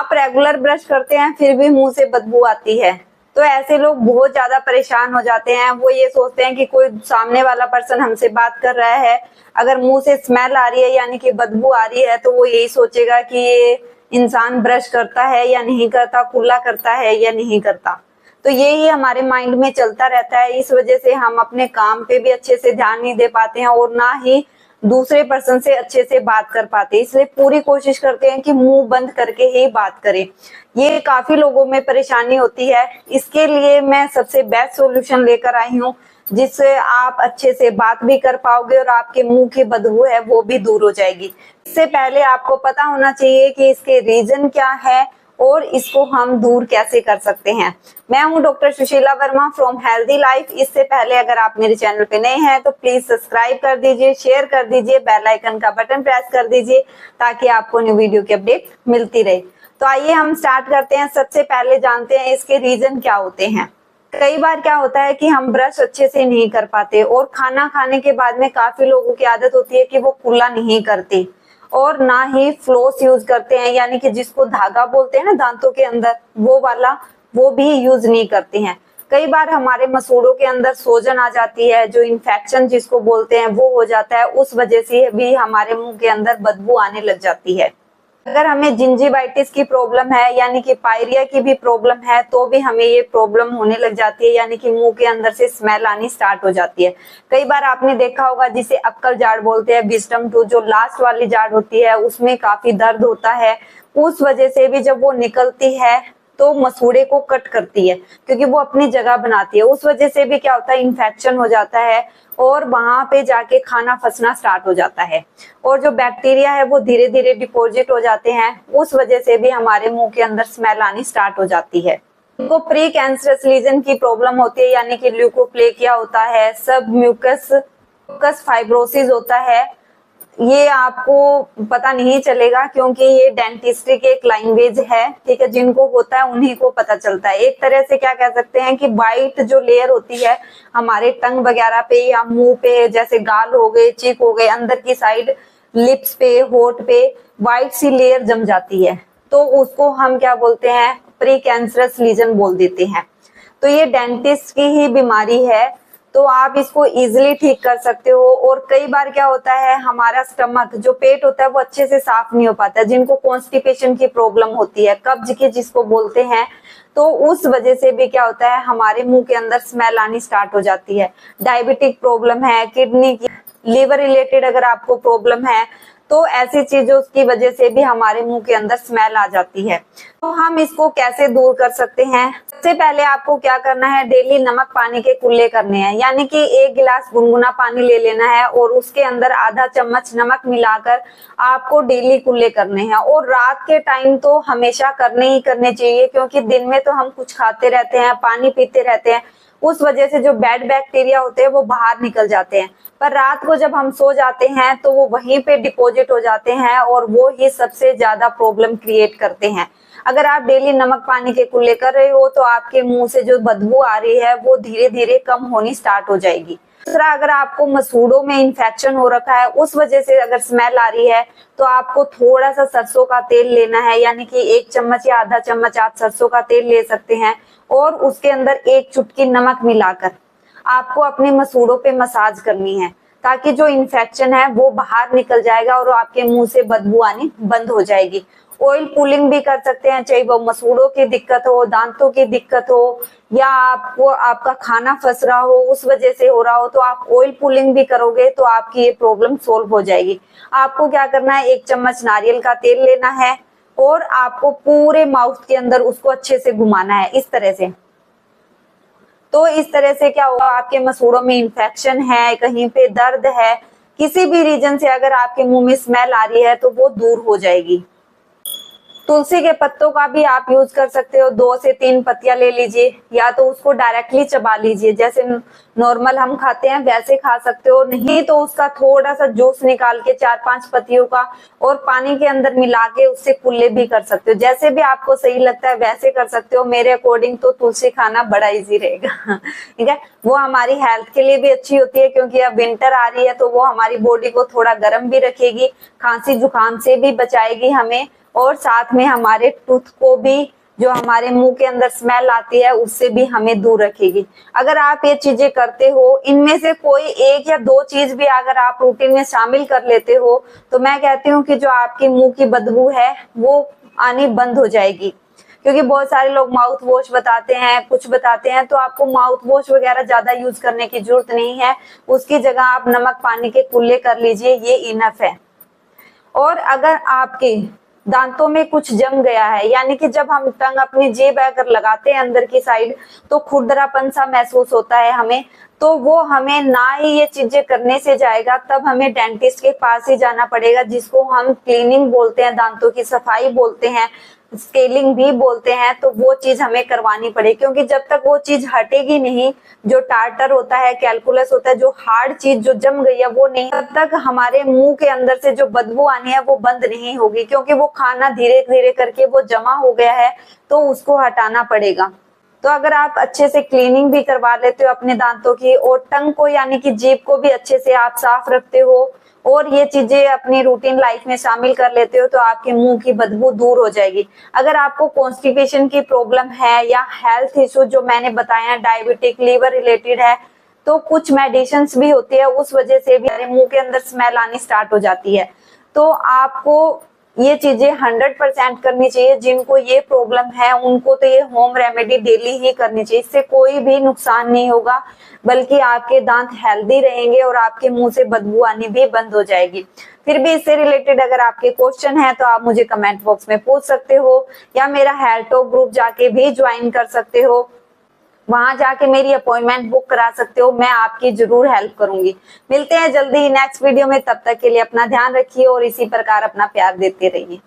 आप regular brush करते हैं फिर भी मुंह से बदबू आती है, तो ऐसे लोग बहुत ज्यादा परेशान हो जाते हैं। वो ये सोचते हैं कि कोई सामने वाला पर्सन हमसे बात कर रहा है, अगर मुंह से स्मेल आ रही है यानी कि बदबू आ रही है, तो वो यही सोचेगा कि ये इंसान ब्रश करता है या नहीं करता, कुल्ला करता है या नहीं करता। तो यही हमारे माइंड में चलता रहता है। इस वजह से हम अपने काम पे भी अच्छे से ध्यान नहीं दे पाते हैं और ना ही दूसरे पर्सन से अच्छे से बात कर पाते। इसलिए पूरी कोशिश करते हैं कि मुंह बंद करके ही बात करें। ये काफी लोगों में परेशानी होती है। इसके लिए मैं सबसे बेस्ट सॉल्यूशन लेकर आई हूँ, जिससे आप अच्छे से बात भी कर पाओगे और आपके मुंह की बदबू है वो भी दूर हो जाएगी। इससे पहले आपको पता होना चाहिए कि इसके रीजन क्या है और इसको हम दूर कैसे कर सकते हैं। मैं हूं doctor Sushila Verma from healthy life. इससे पहले अगर आप मेरे चैनल पे नए हैं तो प्लीज सब्सक्राइब कर दीजिए, शेयर कर दीजिए, बेल आइकन का बटन प्रेस कर दीजिए ताकि आपको न्यू वीडियो की अपडेट मिलती रहे। तो आइए हम स्टार्ट करते हैं। सबसे पहले जानते हैं इसके रीजन क्या होते हैं। कई बार क्या होता है कि हम ब्रश अच्छे से नहीं कर पाते और खाना खाने के बाद में काफी लोगों की आदत होती है कि वो कुल्ला नहीं करते और ना ही फ्लोस यूज करते हैं, यानी कि जिसको धागा बोलते हैं ना दांतों के अंदर, वो वाला वो भी यूज नहीं करते हैं। कई बार हमारे मसूड़ों के अंदर सोजन आ जाती है, जो इन्फेक्शन जिसको बोलते हैं वो हो जाता है। उस वजह से भी हमारे मुंह के अंदर बदबू आने लग जाती है। अगर हमें जिंजिवाइटिस की प्रॉब्लम है यानी कि पायरिया की भी प्रॉब्लम है तो भी हमें ये प्रॉब्लम होने लग जाती है, यानी कि मुंह के अंदर से स्मेल आनी स्टार्ट हो जाती है। कई बार आपने देखा होगा जिसे अक्कल जाड़ बोलते हैं, विजडम टूथ, जो लास्ट वाली जाड़ होती है उसमें काफी दर्द होता है। उस वजह से भी जब वो निकलती है तो मसूड़े को कट करती है क्योंकि वो अपनी जगह बनाती है। उस वजह से भी क्या होता है, इन्फेक्शन हो जाता है और वहां पे जाके खाना फंसना स्टार्ट हो जाता है और जो बैक्टीरिया है वो धीरे धीरे डिपॉजिट हो जाते हैं। उस वजह से भी हमारे मुंह के अंदर स्मेल आनी स्टार्ट हो जाती है। इनको प्री कैंसरस लीजन की प्रॉब्लम होती है, यानी कि ल्यूकोप्लेकिया होता है, सब म्यूकस फाइब्रोसिस होता है। ये आपको पता नहीं चलेगा क्योंकि ये डेंटिस्ट्री के एक लैंग्वेज है, ठीक है। जिनको होता है उन्हीं को पता चलता है। एक तरह से क्या कह सकते हैं कि वाइट जो लेयर होती है हमारे टंग वगैरह पे या मुंह पे, जैसे गाल हो गए, चीक हो गए, अंदर की साइड लिप्स पे, होठ पे वाइट सी लेयर जम जाती है, तो उसको हम क्या बोलते हैं, प्री कैंसरस लीजन बोल देते हैं। तो ये डेंटिस्ट की ही बीमारी है, तो आप इसको इजीली ठीक कर सकते हो। और कई बार क्या होता है, हमारा स्टमक जो पेट होता है वो अच्छे से साफ नहीं हो पाता। जिनको कॉन्स्टिपेशन की प्रॉब्लम होती है, कब्ज की जिसको बोलते हैं, तो उस वजह से भी क्या होता है, हमारे मुंह के अंदर स्मेल आनी स्टार्ट हो जाती है। डायबिटिक प्रॉब्लम है, किडनी की, लिवर रिलेटेड अगर आपको प्रॉब्लम है, तो ऐसी चीजों की वजह से भी हमारे मुंह के अंदर स्मेल आ जाती है। तो हम इसको कैसे दूर कर सकते हैं। सबसे पहले आपको क्या करना है, डेली नमक पानी के कुल्ले करने हैं, यानी कि 1 गिलास गुनगुना पानी ले लेना है और उसके अंदर आधा चम्मच नमक मिलाकर आपको डेली कुल्ले करने हैं। और रात के टाइम तो हमेशा करने ही करने चाहिए, क्योंकि दिन में तो हम कुछ खाते रहते हैं, पानी पीते रहते हैं, उस वजह से जो बैड बैक्टीरिया होते हैं वो बाहर निकल जाते हैं। पर रात को जब हम सो जाते हैं तो वो वहीं पे डिपॉजिट हो जाते हैं और वो ही सबसे ज्यादा प्रॉब्लम क्रिएट करते हैं। अगर आप डेली नमक पानी के कुल्ले कर रहे हो तो आपके मुंह से जो बदबू आ रही है वो धीरे धीरे कम होनी स्टार्ट हो जाएगी। दूसरा, अगर आपको मसूड़ों में इन्फेक्शन हो रखा है, उस वजह से अगर स्मेल आ रही है, तो आपको थोड़ा सा सरसों का तेल लेना है, यानी कि 1 चम्मच या आधा चम्मच आप सरसों का तेल ले सकते हैं और उसके अंदर 1 चुटकी नमक मिलाकर आपको अपने मसूड़ों पे मसाज करनी है, ताकि जो इन्फेक्शन है वो बाहर निकल जाएगा और आपके मुंह से बदबू आनी बंद हो जाएगी। ऑयल पुलिंग भी कर सकते हैं, चाहे वो मसूड़ों की दिक्कत हो, दांतों की दिक्कत हो, या आपको आपका खाना फंस रहा हो उस वजह से हो रहा हो, तो आप ऑयल पुलिंग भी करोगे तो आपकी ये प्रॉब्लम सोल्व हो जाएगी। आपको क्या करना है, 1 चम्मच नारियल का तेल लेना है और आपको पूरे माउथ के अंदर उसको अच्छे से घुमाना है, इस तरह से। तो इस तरह से क्या होगा, आपके मसूड़ों में इन्फेक्शन है, कहीं पे दर्द है, किसी भी रीजन से अगर आपके मुंह में स्मेल आ रही है तो वो दूर हो जाएगी। तुलसी के पत्तों का भी आप यूज कर सकते हो। 2 से 3 पत्तियां ले लीजिए, या तो उसको डायरेक्टली चबा लीजिए, जैसे नॉर्मल हम खाते हैं वैसे खा सकते हो, नहीं तो उसका थोड़ा सा जूस निकाल के 4-5 पत्तियों का और पानी के अंदर मिला के उससे कुल्ले भी कर सकते हो। जैसे भी आपको सही लगता है वैसे कर सकते हो। मेरे अकॉर्डिंग तो तुलसी खाना बड़ा इजी रहेगा, ठीक है। वो हमारी हेल्थ के लिए भी अच्छी होती है, क्योंकि अब विंटर आ रही है तो वो हमारी बॉडी को थोड़ा गर्म भी रखेगी, खांसी जुकाम से भी बचाएगी हमें, और साथ में हमारे टूथ को भी, जो हमारे मुंह के अंदर स्मेल आती है, उससे भी हमें दूर रखेगी। अगर आप ये चीजें करते हो, इनमें से कोई एक या दो चीज भी अगर आप रूटीन में शामिल कर लेते हो, तो मैं कहती हूँ कि जो आपकी मुंह की बदबू है वो आनी बंद हो जाएगी। क्योंकि बहुत सारे लोग माउथ वॉश बताते हैं, कुछ बताते हैं, तो आपको माउथ वॉश वगैरह ज्यादा यूज करने की जरूरत नहीं है। उसकी जगह आप नमक पानी के कुल्ले कर लीजिए, ये इनफ है। और अगर आपके दांतों में कुछ जम गया है, यानी कि जब हम टंग अपनी जेब अगर लगाते हैं अंदर की साइड, तो खुरदरापन सा महसूस होता है हमें, तो वो हमें ना ही ये चीजें करने से जाएगा, तब हमें डेंटिस्ट के पास ही जाना पड़ेगा, जिसको हम क्लीनिंग बोलते हैं, दांतों की सफाई बोलते हैं, स्केलिंग भी बोलते हैं। तो वो चीज हमें करवानी पड़ेगी, क्योंकि जब तक वो चीज हटेगी नहीं, जो टार्टर होता है, कैलकुलस होता है, जो हार्ड चीज जो जम गई है वो नहीं, तब तक हमारे मुंह के अंदर से जो बदबू आनी है वो बंद नहीं होगी, क्योंकि वो खाना धीरे धीरे करके वो जमा हो गया है, तो उसको हटाना पड़ेगा। तो अगर आप अच्छे से क्लीनिंग भी करवा लेते हो अपने दांतों की, और टंग को यानी कि जीभ को भी अच्छे से आप साफ रखते हो, और ये चीजें अपनी रूटीन लाइफ में शामिल कर लेते हो, तो आपके मुंह की बदबू दूर हो जाएगी। अगर आपको कॉन्स्टिपेशन की प्रॉब्लम है या हेल्थ इशू जो मैंने बताया, डायबिटिक, लीवर रिलेटेड है, तो कुछ मेडिसिन भी होती है, उस वजह से भी हमारे मुंह के अंदर स्मेल आनी स्टार्ट हो जाती है। तो आपको ये चीजें 100% करनी चाहिए। जिनको ये प्रॉब्लम है उनको तो ये होम रेमेडी डेली ही करनी चाहिए, इससे कोई भी नुकसान नहीं होगा, बल्कि आपके दांत हेल्दी रहेंगे और आपके मुंह से बदबू आनी भी बंद हो जाएगी। फिर भी इससे रिलेटेड अगर आपके क्वेश्चन है तो आप मुझे कमेंट बॉक्स में पूछ सकते हो, या मेरा हेल्थ टॉक ग्रुप जाके भी ज्वाइन कर सकते हो, वहां जाके मेरी अपॉइंटमेंट बुक करा सकते हो, मैं आपकी जरूर हेल्प करूंगी। मिलते हैं जल्दी ही नेक्स्ट वीडियो में, तब तक के लिए अपना ध्यान रखिए और इसी प्रकार अपना प्यार देते रहिए।